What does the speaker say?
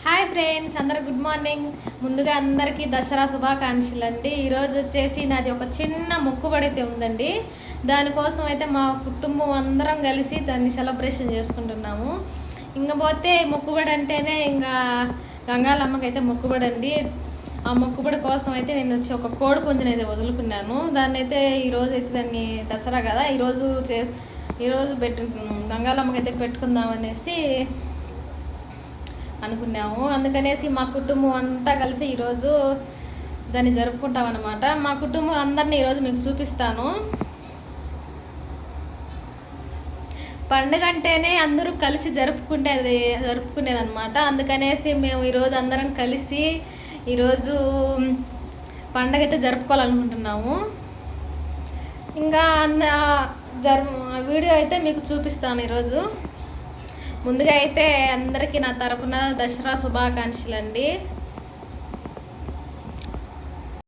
Hi friends, అందరు good morning. ముందుగా అందరికీ దసరా శుభాకాంక్షలు అండి. ఈరోజు వచ్చేసి నాది ఒక చిన్న మొక్కుబడి అయితే ఉందండి. దానికోసం అయితే మా కుటుంబం అందరం కలిసి దాన్ని సెలబ్రేషన్ చేసుకుంటున్నాము. పోతే మొక్కుబడి అంటేనే ఇంకా గంగాలమ్మకి అయితే మొక్కుబడి అండి. ఆ మొక్కుబడి కోసం అయితే నేను వచ్చి ఒక కోడి పుంజుని అయితే వదులుకున్నాను. దాన్ని అయితే ఈరోజు అయితే దాన్ని దసరా కదా, ఈరోజు గంగాలమ్మకి అయితే పెట్టుకుందాం అనేసి అనుకున్నాము. అందుకనేసి మా కుటుంబం అంతా కలిసి ఈరోజు దాన్ని జరుపుకుంటాం అన్నమాట. మా కుటుంబం అందరినీ ఈరోజు మీకు చూపిస్తాను. పండుగ అంటేనే అందరూ కలిసి జరుపుకునేది అనమాట. అందుకనేసి మేము ఈరోజు అందరం కలిసి ఈరోజు పండుగ అయితే జరుపుకోవాలనుకుంటున్నాము. ఇంకా వీడియో అయితే మీకు చూపిస్తాను ఈరోజు. ముందుగా అయితే అందరికీ నా తరపున దసరా శుభాకాంక్షలు అండి.